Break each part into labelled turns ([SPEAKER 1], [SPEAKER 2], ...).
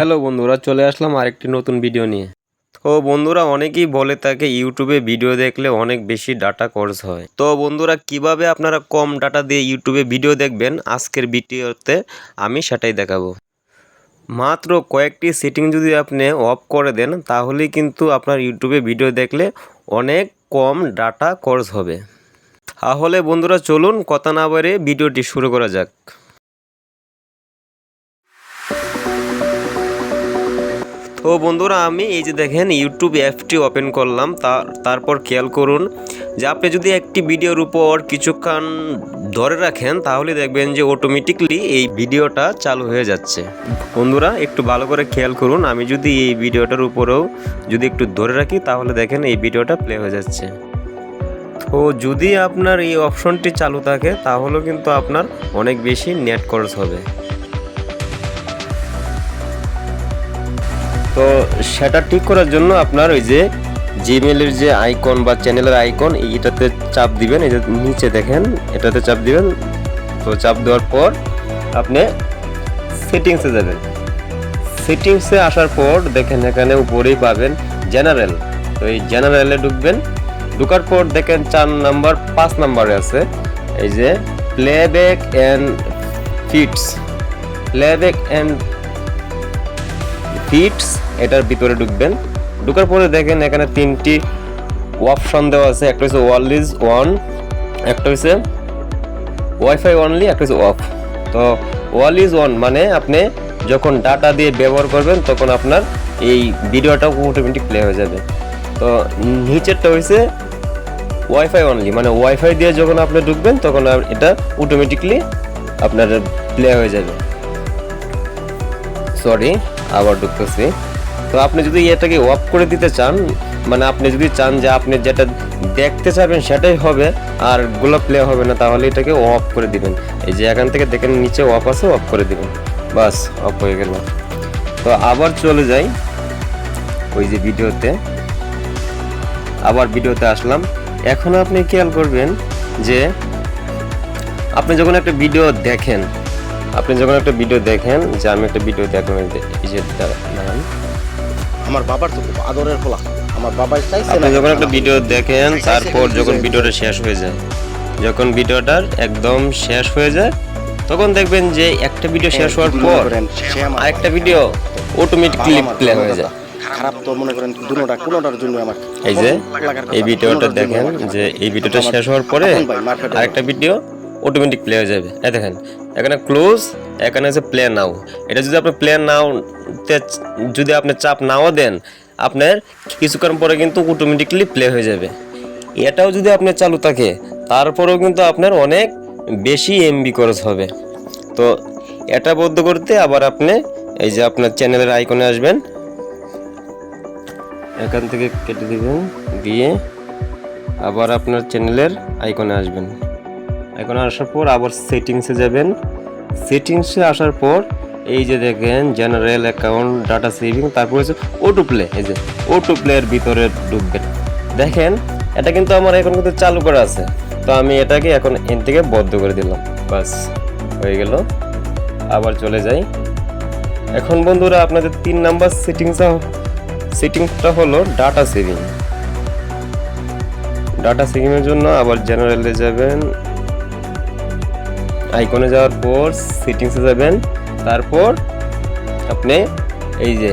[SPEAKER 1] Hello বন্ধুরা, চলে আসলাম আরেকটি নতুন ভিডিও নিয়ে। তো বন্ধুরা, অনেকেই বলে থাকে ইউটিউবে ভিডিও দেখলে অনেক বেশি ডাটা খরচ হয়। তো বন্ধুরা, কিভাবে আপনারা কম ডাটা দিয়ে ইউটিউবে ভিডিও দেখবেন আজকের ভিডিওতে আমি সেটাই দেখাবো। মাত্র কয়েকটি সেটিং যদি আপনি অফ করে দেন তাহলেই কিন্তু আপনার ইউটিউবে ভিডিও দেখলে অনেক কম ডাটা খরচ হবে। তাহলে বন্ধুরা চলুন কথা না বাড়িয়ে ভিডিওটি শুরু করা যাক। তো বন্ধুরা, আমি এই যে দেখেন ইউটিউব অ্যাপটি ওপেন করলাম। তারপর খেয়াল করুন যে আপনি যদি একটি ভিডিওর উপর কিছুক্ষণ ধরে রাখেন তাহলে দেখবেন যে অটোমেটিকলি এই ভিডিওটা চালু হয়ে যাচ্ছে। বন্ধুরা একটু ভালো করে খেয়াল করুন, আমি যদি এই ভিডিওটার উপরেও যদি একটু ধরে রাখি তাহলে দেখেন এই ভিডিওটা প্লে হয়ে যাচ্ছে। তো যদি আপনার এই অপশনটি চালু থাকে তাহলেও কিন্তু আপনার অনেক বেশি নেট খরচ হবে। তো সেটা ঠিক করার জন্য আপনার ওই যে জিমেলের যে আইকন বা চ্যানেলের আইকন এইটাতে চাপ দিবেন, এই যে নিচে দেখেন এটাতে চাপ দিবেন। তো চাপ দেওয়ার পর আপনি সেটিংসে যাবেন। সেটিংসে আসার পর দেখেন এখানে উপরেই পাবেন জেনারেল। তো এই জেনারেলে ঢুকবেন। ঢুকার পর দেখেন 4 নাম্বার 5 নাম্বারে আছে এই যে playback and fits. Playback and fits এটার ভিতরে ঢুকবেন। ঢুকার পরে দেখেন এখানে 3টি অপশন দেওয়া আছে। একটা হচ্ছে অলওয়েজ অন, একটা হচ্ছে ওয়াইফাই অনলি, একটা হচ্ছে অফ। তো অলওয়েজ অন মানে আপনি যখন ডাটা দিয়ে ব্যবহার করবেন তখন আপনার এই ভিডিওটা অটোমেটিক প্লে হয়ে যাবে। তো নিচেরটা হচ্ছে ওয়াইফাই অনলি মানে ওয়াইফাই দিয়ে যখন আপনি ঢুকবেন তখন এটা অটোমেটিকলি আপনার প্লে হয়ে যাবে। সরি, আবার ঢুকতেছি। তো আপনি যদি এটাকে অফ করে দিতে চান, মানে আপনি যদি চান যে আপনি যেটা দেখতে চাবেন সেটাই হবে আর গুলো প্লে হবে না, তাহলে এটাকে অফ করে দিবেন। এই যে এখান থেকে দেখেন নিচে অফ আছে, অফ করে দিবেন, বাস অফ হয়ে গেল। তো আবার চলে যাই ওই যে ভিডিওতে, আবার ভিডিওতে আসলাম। এখন আপনি খেয়াল করবেন যে আপনি যখন একটা ভিডিও দেখেন যে আমি একটা ভিডিও দেখলাম, এই যে
[SPEAKER 2] আমার বাবার তো আদরের ফলা, আমার বাবার চাইছে।
[SPEAKER 1] আপনি যখন একটা ভিডিও দেখেন তারপর যখন ভিডিওটা শেষ হয়ে যায়, যখন ভিডিওটার একদম শেষ হয়ে যায় তখন দেখবেন যে একটা ভিডিও শেষ হওয়ার পর আরেকটা ভিডিও অটোমেটিকলি প্লে হয়ে যায়।
[SPEAKER 2] খারাপ তো মনে করেন দুটোটা কোনোটার জন্য আমার
[SPEAKER 1] এই যে এই ভিডিওটা দেখেন যে এই ভিডিওটা শেষ হওয়ার পরে আরেকটা ভিডিও অটোমেটিক প্লে হয়ে যাবে। এই দেখেন এখানে ক্লোজ, এখানে আছে প্লে নাও। এটা যদি আপনি প্লে নাও যদি আপনি চাপ নাও দেন আপনার কিছুক্ষণ পরে কিন্তু অটোমেটিকলি প্লে হয়ে যাবে। এটাও যদি আপনি চালু থাকে তারপরেও কিন্তু আপনার অনেক বেশি এমবি খরচ হবে। তো এটা বন্ধ করতে আবার আপনি এই যে আপনার চ্যানেলের আইকনে আসবেন, এখান থেকে কেটে দিবেন, দিয়ে আবার আপনার চ্যানেলের আইকনে আসবেন। আইকনে আসার পর আবার সেটিংসে যাবেন। সেটিংসে আসার পর এই যে দেখেন জেনারেল অ্যাকাউন্ট ডাটা সেভিং, তারপর হচ্ছে অটো প্লে। এই যে অটো প্লের ভিতরে ঢুকবেন। দেখেন এটা কিন্তু আমার এখন কিন্তু চালু করা আছে। তো আমি এটাকে এখন এর থেকে বন্ধ করে দিলাম, বাস হয়ে গেল। আবার চলে যাই। এখন বন্ধুরা আপনাদের 3 নাম্বার সেটিংসটা হলো ডাটা সেভিং। ডাটা সেভিংয়ের জন্য আবার জেনারেলে যাবেন, আইকনে যাওয়ার পর সেটিংসে যাবেন, তারপর আপনি এই যে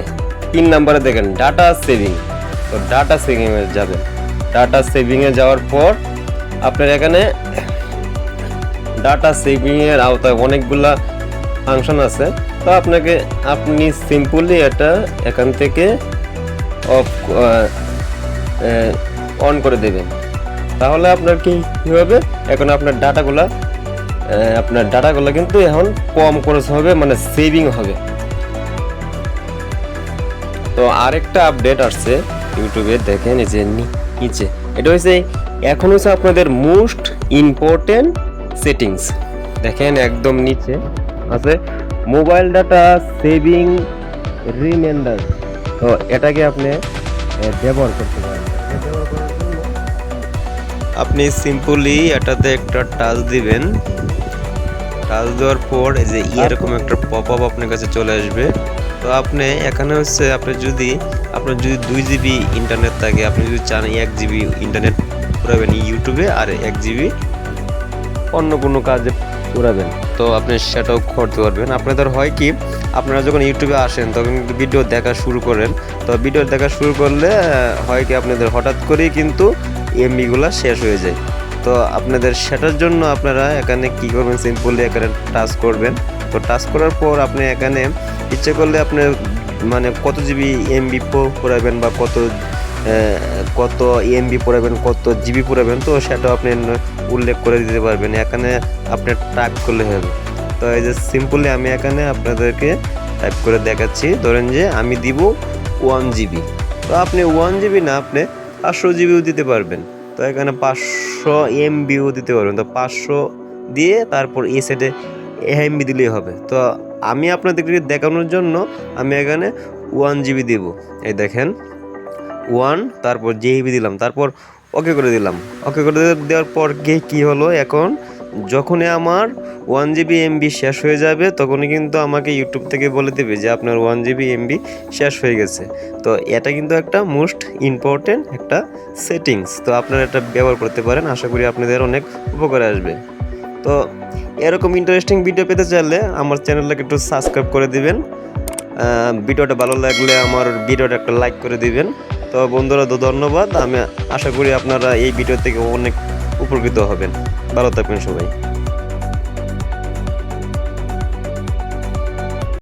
[SPEAKER 1] 3 নাম্বারে দেখেন ডাটা সেভিং। তো ডাটা সেভিংয়ে যাবেন। ডাটা সেভিংয়ে যাওয়ার পর আপনার এখানে ডাটা সেভিংয়ের আওতায় অনেকগুলা ফাংশন আছে। তো আপনি সিম্পলি এটা এখান থেকে অন করে দেবেন। তাহলে আপনার কি হবে, এখন আপনার ডাটাগুলো কিন্তু এখন কম খরচ হবে, মানে সেভিং হবে। তো আরেকটা আপডেট আসছে ইউটিউবে, দেখেন এই যে নিচে এটা হচ্ছে এখন হচ্ছে আপনাদের মোস্ট ইম্পর্টেন্ট সেটিংস। দেখেন একদম নিচে আছে মোবাইল ডাটা সেভিং রিমাইন্ডার। তো এটাকে আপনি ব্যবহার করতে পারেন। আপনি সিম্পলি এটাতে একটা টাচ দিবেন। টাচ দেওয়ার পর এই যে এরকম একটা পপআপ আপনার কাছে চলে আসবে। তো তো আপনি এখানে হচ্ছে আপনার যদি 2 জিবি ইন্টারনেট থাকে, আপনি যদি চান 1 জিবি ইন্টারনেট পুরাবেন ইউটিউবে আর 1 জিবি অন্য কোনো কাজে পুরাবেন, তো আপনি সেটাও করতে পারবেন। আপনাদের হয় কি, আপনারা যখন ইউটিউবে আসেন তখন ভিডিও দেখা শুরু করেন, তো ভিডিও দেখা শুরু করলে হয় কি আপনাদের হঠাৎ করেই কিন্তু এমবিগুলো শেষ হয়ে যায়। তো আপনাদের সেটার জন্য আপনারা এখানে কি করবেন, সিম্পলি এখানে টাচ করবেন। তো টাচ করার পর আপনি এখানে ইচ্ছে করলে আপনি মানে কত জিবি এমবি পুরাবেন বা কত এমবি পুরাবেন, কত জিবি পুরাবেন, তো সেটাও আপনি উল্লেখ করে দিতে পারবেন। এখানে আপনি টাইপ করলে হবে। তো এই যে সিম্পলি আমি এখানে আপনাদেরকে টাইপ করে দেখাচ্ছি। ধরেন যে আমি দিব 1 জিবি, তো আপনি 1 জিবি না, আপনি 500 জিবিও দিতে পারবেন। তো এখানে 500 এমবিও দিতে পারবেন। তো 500 দিয়ে তারপর এই সাইডে এমবি দিলেই হবে। তো আমি আপনাদেরকে দেখানোর জন্য আমি এখানে 1 জিবি দিব। এই দেখেন 1, তারপর জিবি দিলাম, তারপর ওকে করে দিলাম। ওকে করে দেওয়ার পর কি হলো, এখন যখনই আমার 1 জিবি এমবি শেষ হয়ে যাবে তখনই কিন্তু আমাকে ইউটিউব থেকে বলে দেবে যে আপনার 1 জিবি এমবি শেষ হয়ে গেছে। তো এটা কিন্তু একটা মোস্ট ইম্পর্টেন্ট একটা সেটিংস। তো আপনারা এটা ব্যবহার করতে পারেন, আশা করি আপনাদের অনেক উপকারে আসবে। তো এরকম ইন্টারেস্টিং ভিডিও পেতে চাইলে আমার চ্যানেলটাকে একটু সাবস্ক্রাইব করে দিবেন। ভিডিওটা ভালো লাগলে আমার ভিডিওটা একটা লাইক করে দিবেন। তো বন্ধুরা, ধন্যবাদ। আমি আশা করি আপনারা এই ভিডিও থেকে অনেক উপকৃত হবেন। ভালো থাকবেন সবাই।